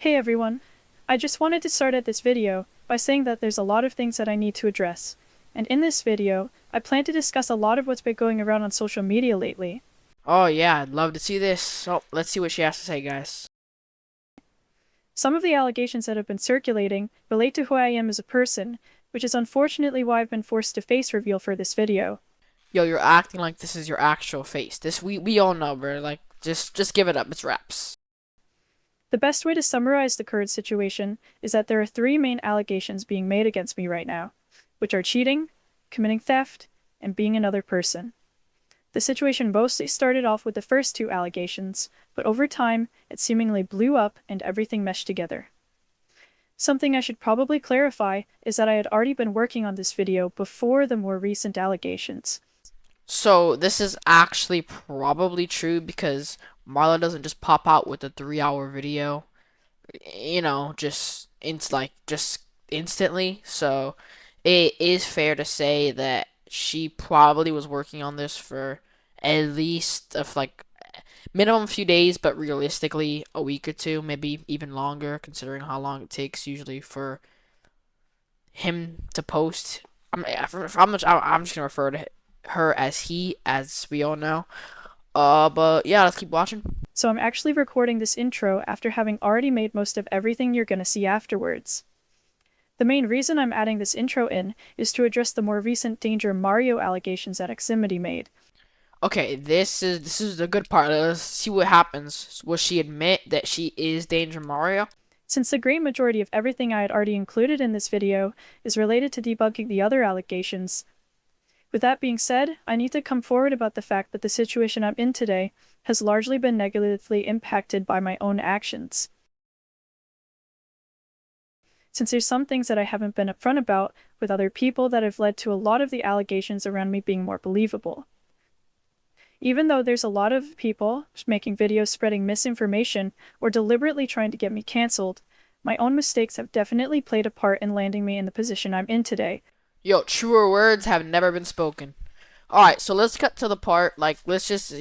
Hey everyone. I just wanted to start at this video by saying that there's a lot of things that I need to address. And in this video, I plan to discuss a lot of what's been going around on social media lately. Oh yeah, I'd love to see this. So let's see what she has to say, guys. Some of the allegations that have been circulating relate to who I am as a person, which is unfortunately why I've been forced to face reveal for this video. Yo, you're acting like this is your actual face. This we all know, bro. Like just give it up. It's raps. The best way to summarize the current situation is that there are three main allegations being made against me right now, which are cheating, committing theft, and being another person. The situation mostly started off with the first two allegations, but over time, it seemingly blew up and everything meshed together. Something I should probably clarify is that I had already been working on this video before the more recent allegations. So this is actually probably true because Marla doesn't just pop out with a 3 hour video. Just instantly. So it is fair to say that she probably was working on this for at least of like minimum a few days, but realistically a week or two, maybe even longer, considering how long it takes usually for him to post. I'm just gonna refer to her as he, as we all know. But yeah, let's keep watching. So I'm actually recording this intro after having already made most of everything you're gonna see afterwards. The main reason I'm adding this intro in is to address the more recent Danger Mario allegations that Ximity made. Okay, this is the good part. Let's see what happens. Will she admit that she is Danger Mario? Since the great majority of everything I had already included in this video is related to debunking the other allegations. With that being said, I need to come forward about the fact that the situation I'm in today has largely been negatively impacted by my own actions. Since there's some things that I haven't been upfront about with other people that have led to a lot of the allegations around me being more believable. Even though there's a lot of people making videos spreading misinformation or deliberately trying to get me cancelled, my own mistakes have definitely played a part in landing me in the position I'm in today. Yo, truer words have never been spoken. Alright, so let's cut to the part, like, let's just,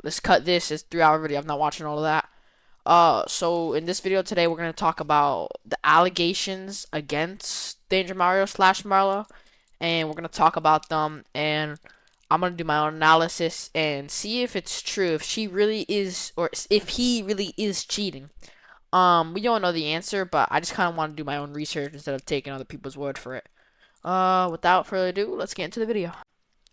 let's cut this. It's 3 hour video. I'm not watching all of that. So in this video today, we're going to talk about the allegations against Danger Mario slash Marlo. And we're going to talk about them. And I'm going to do my own analysis and see if it's true. If she really is, or if he really is cheating. We don't know the answer, but I just kind of want to do my own research instead of taking other people's word for it. Without further ado, let's get into the video.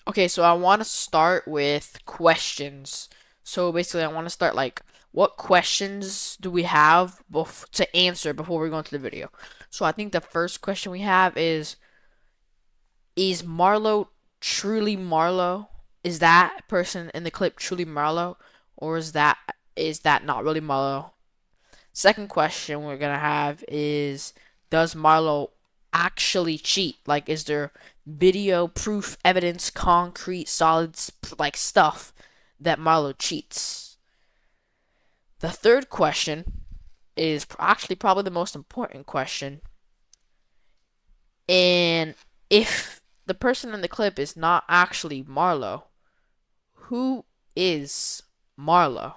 Okay, so I want to start with questions. So basically, I want to start like, what questions do we have to answer before we go into the video? So I think the first question we have is Marlo truly Marlo? Is that person in the clip truly Marlo? Or is that not really Marlo? Second question we're gonna have is, does Marlo actually cheat? Like, is there video proof, evidence, concrete, solid, like stuff that Marlo cheats? The third question is actually probably the most important question. And if the person in the clip is not actually Marlo, who is Marlo?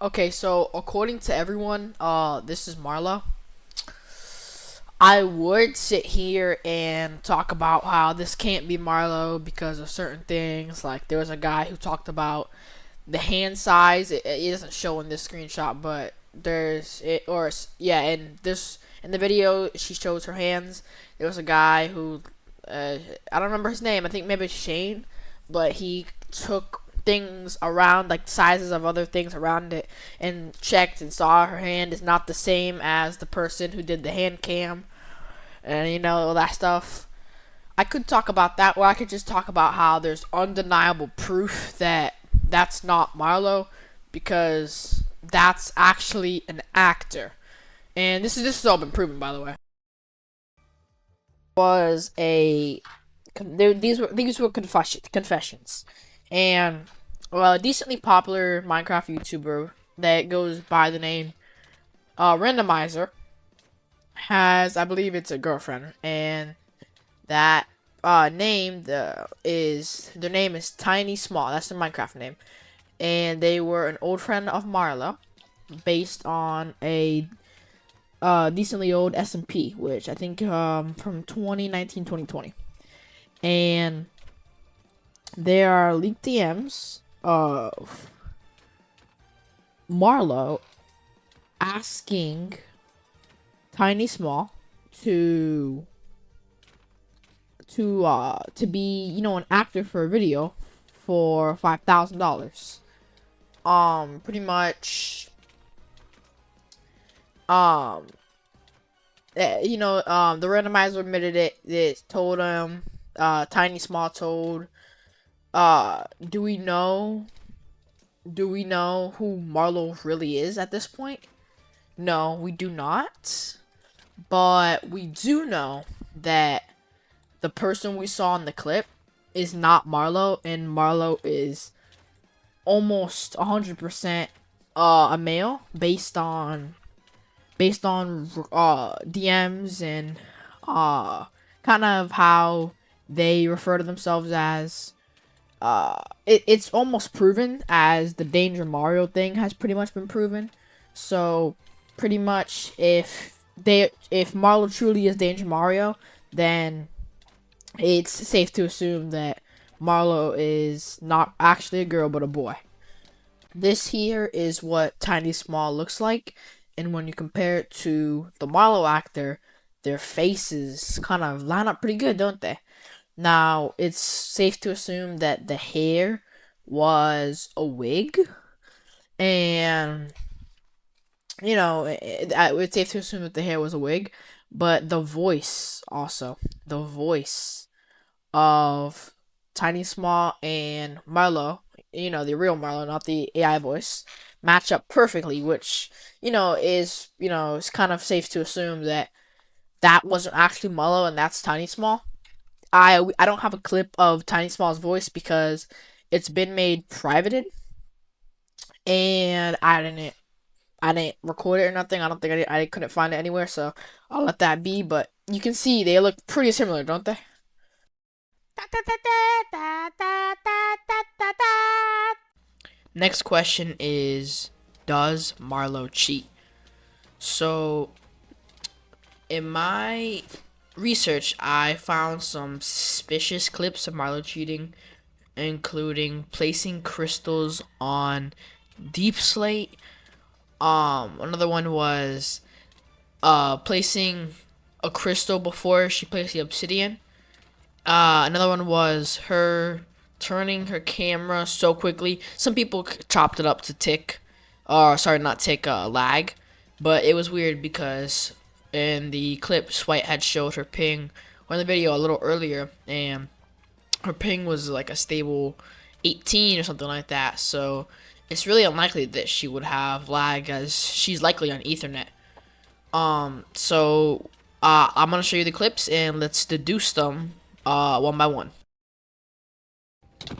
Okay, so according to everyone, this is Marlo. I would sit here and talk about how this can't be Marlo because of certain things. Like, there was a guy who talked about the hand size. It doesn't show in this screenshot, but there's it, or yeah, and this in the video she shows her hands. There was a guy who I don't remember his name. I think maybe Shane, but he took things around, like sizes of other things around it, and checked and saw her hand is not the same as the person who did the hand cam, and all that stuff. I could talk about that, or I could just talk about how there's undeniable proof that that's not Marlo, because that's actually an actor, and this has all been proven, by the way. Was a these were confessions, and well, a decently popular Minecraft YouTuber that goes by the name Randomizer has, I believe it's a girlfriend, and that their name is Tiny Small. That's the Minecraft name, and they were an old friend of Marlowww, based on a decently old SMP, which I think from 2019 2020, and there are leaked DMs of Marlowww asking Tiny Small to be, you know, an actor for a video for $5,000. Pretty much, um the randomizer admitted it. It told him, Tiny Small told, do we know who Marlowww really is at this point? No, we do not. But we do know that the person we saw in the clip is not Marlowww, and Marlowww is almost 100% a male, based on DMs and kind of how they refer to themselves as. It's almost proven, as the Danger Mario thing has pretty much been proven. So pretty much, if Marlowww truly is Danger Mario, then it's safe to assume that Marlowww is not actually a girl but a boy. This here is what Tiny Small looks like, and when you compare it to the Marlowww actor, their faces kind of line up pretty good, don't they? Now, it's safe to assume that the hair was a wig, and, you know, it's safe to assume that the hair was a wig, but the voice also, the voice of Tiny Small and Marlowww, you know, the real Marlowww, not the AI voice, match up perfectly, which, it's kind of safe to assume that that wasn't actually Marlowww and that's Tiny Small. I don't have a clip of Tiny Small's voice because it's been made privated, and I didn't record it or nothing. I don't think I couldn't find it anywhere, so I'll let that be. But you can see they look pretty similar, don't they? Next question is, does Marlowww cheat? So, in my research, I found some suspicious clips of Marlowww cheating, including placing crystals on Deep Slate. Another one was placing a crystal before she placed the obsidian. Another one was her turning her camera so quickly. Some people chopped it up to tick, or sorry, not tick, lag. But it was weird because in the clip, Swipe had showed her ping, or in the video a little earlier, and her ping was like a stable 18 or something like that. So it's really unlikely that she would have lag, as she's likely on Ethernet. I'm gonna show you the clips and let's deduce them one by one.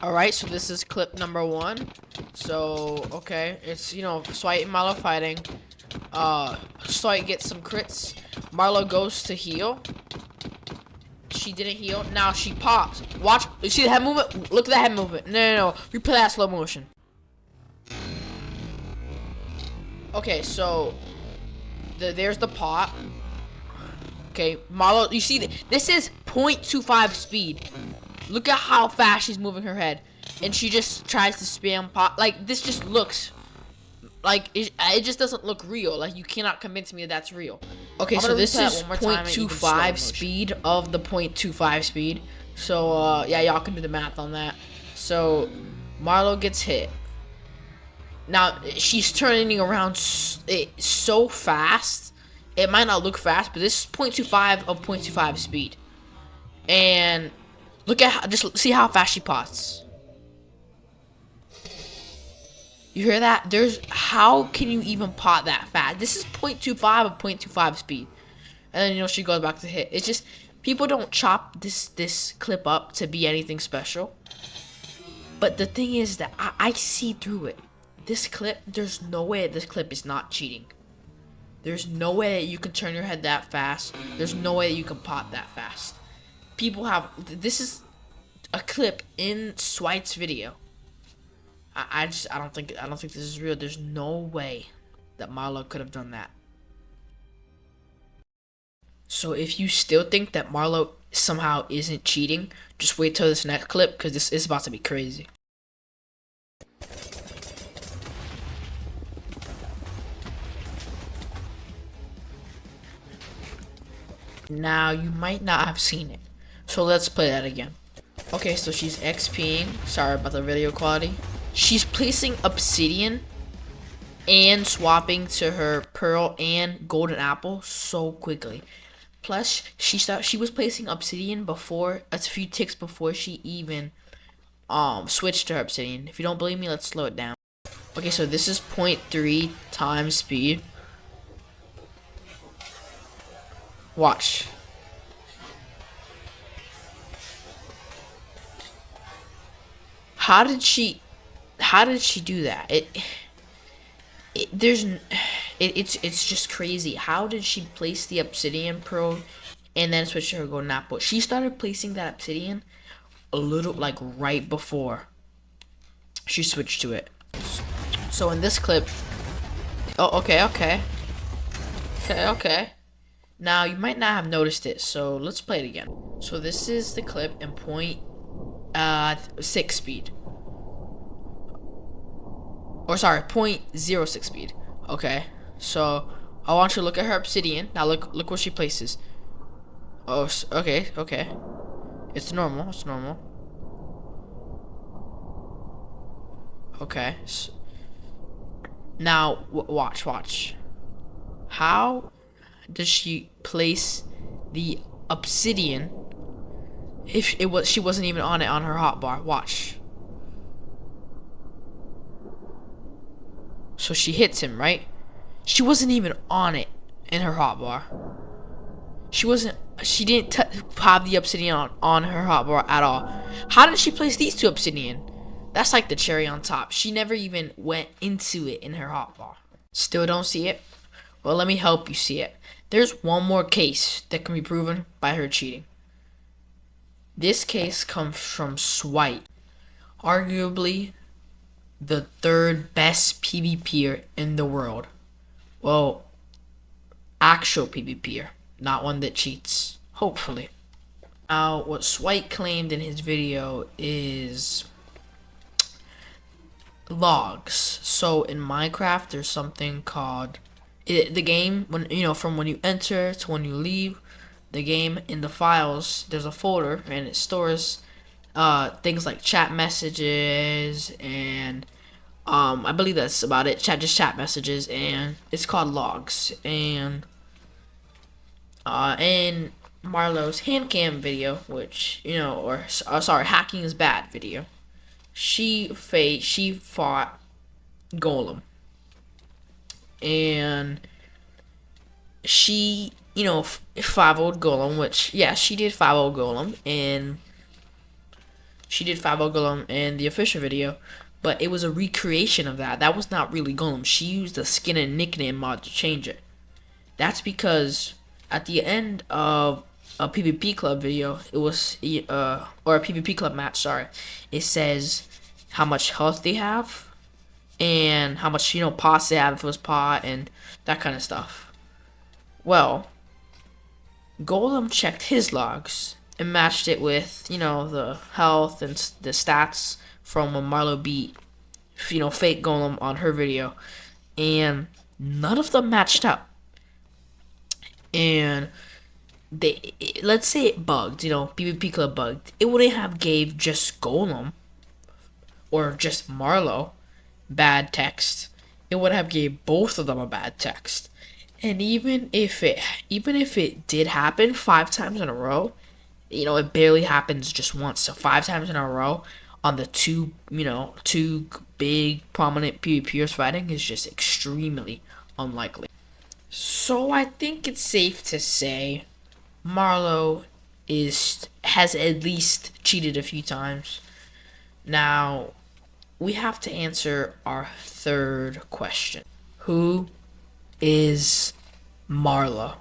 Alright, so this is clip number 1. So, okay, it's, Swipe and Marlowww fighting. Swipe gets some crits. Marlowww goes to heal. She didn't heal. Now she pops. Watch. You see the head movement? Look at that head movement. No. Replay that slow motion. Okay, so there's the pop. Okay, Marlowww, you see, this is 0.25 speed. Look at how fast she's moving her head. And she just tries to spam pop. Like, this just looks, like, it just doesn't look real. Like, you cannot convince me that that's real. Okay, so this is 0.25 speed of the 0.25 speed. So, yeah, y'all can do the math on that. So, Marlowww gets hit. Now, she's turning around so fast. It might not look fast, but this is 0.25 of 0.25 speed. And look at just see how fast she pots. You hear that? How can you even pot that fast? This is 0.25 of 0.25 speed. And then, she goes back to hit. It's just, people don't chop this clip up to be anything special. But the thing is that I see through it. This clip, there's no way this clip is not cheating. There's no way that you can turn your head that fast. There's no way that you can pot that fast. people have. This is a clip in Swite's video. I don't think this is real. There's no way that Marlowww could have done that. So if you still think that Marlowww somehow isn't cheating, just wait till this next clip because this is about to be crazy. Now you might not have seen it, so let's play that again. Okay, so she's XPing. Sorry about the video quality. She's placing obsidian and swapping to her pearl and golden apple so quickly. Plus, she was placing obsidian before, a few ticks before she even switched to her obsidian. If you don't believe me, let's slow it down. Okay, so this is 0.3 times speed. Watch. How did she do that? It's just crazy. How did she place the obsidian pearl and then switch to her golden apple? She started placing that obsidian a little like right before she switched to it. So in this clip, oh okay. Now you might not have noticed it, so let's play it again. So this is the clip in 0.6 speed. Or sorry, 0.06 speed. Okay, so I want you to look at her obsidian. Now look where she places. Oh, okay. It's normal. Okay. So, now watch. How does she place the obsidian if she wasn't even on it on her hotbar? Watch. So she hits him, right? She wasn't even on it in her hotbar. She didn't have the obsidian on her hotbar at all. How did she place these two obsidian? That's like the cherry on top. She never even went into it in her hotbar. Still don't see it? Well, let me help you see it. There's one more case that can be proven by her cheating. This case comes from Swite, arguably the third best PvPer in the world. Well, actual PvPer, not one that cheats. Hopefully. Now, what Swite claimed in his video is logs. So in Minecraft, there's something called the game from when you enter to when you leave the game. In the files, there's a folder and it stores things like chat messages and I believe that's about it. Just chat messages, and it's called logs. And in Marlowww's hand cam video, which sorry, hacking is bad video, she fought Golem, and she 5-0'd Golem, which she did 5-0 Golem, and she did 5-0 Golem in the official video. But it was a recreation of that. That was not really Golem. She used a skin and nickname mod to change it. That's because at the end of a PvP club video, it was or a PvP club match. Sorry, it says how much health they have and how much pots they have if it was pot and that kind of stuff. Well, Golem checked his logs and matched it with the health and the stats from when Marlowww beat fake Golem on her video, and none of them matched up. And let's say it bugged, PvP club bugged, it wouldn't have gave just Golem or just Marlowww bad text. It would have gave both of them a bad text. And even if it did happen 5 times in a row, it barely happens just once. So 5 times in a row on the two big prominent PvPers fighting is just extremely unlikely. So I think it's safe to say Marlowww has at least cheated a few times. Now we have to answer our third question. Who is Marlowww?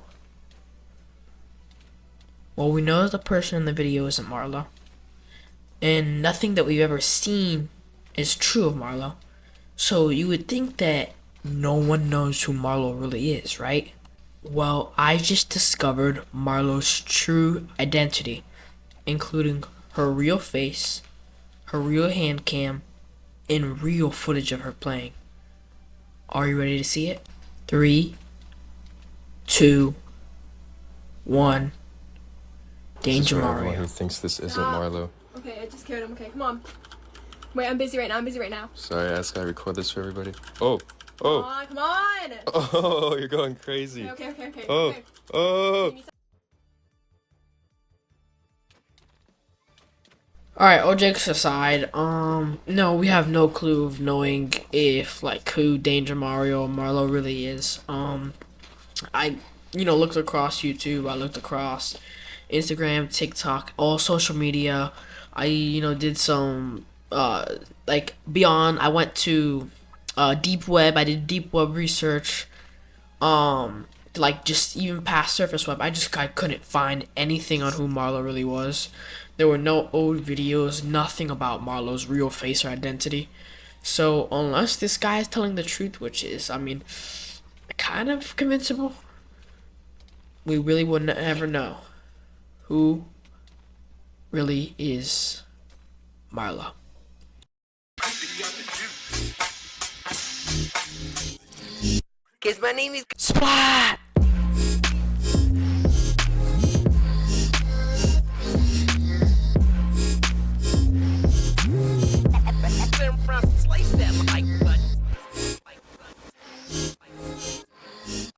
Well, we know that the person in the video isn't Marlowww, and nothing that we've ever seen is true of Marlowww. So you would think that no one knows who Marlowww really is, right? Well, I just discovered Marloww's true identity, including her real face, her real hand cam, and real footage of her playing. Are you ready to see it? 3, 2, 1. Danger For everyone Mario. who thinks this isn't Marlowww. Okay, I just killed him. Okay, come on. Wait, I'm busy right now. Sorry, I asked I record this for everybody. Oh, Come on! oh, you're going crazy. Okay. Oh, Okay. oh. Alright, all jokes aside, no, we have no clue of knowing if, like, who Danger Mario or Marlowww really is. I, looked across YouTube, I looked across Instagram, TikTok, all social media. I, did some, beyond, I went to, deep web, I did deep web research, just even past surface web. I couldn't find anything on who Marlowww really was. There were no old videos, nothing about Marloww's real face or identity. So unless this guy is telling the truth, which is, kind of convincible, we really would ever know who really is Marlowww. Cause my name is Splat!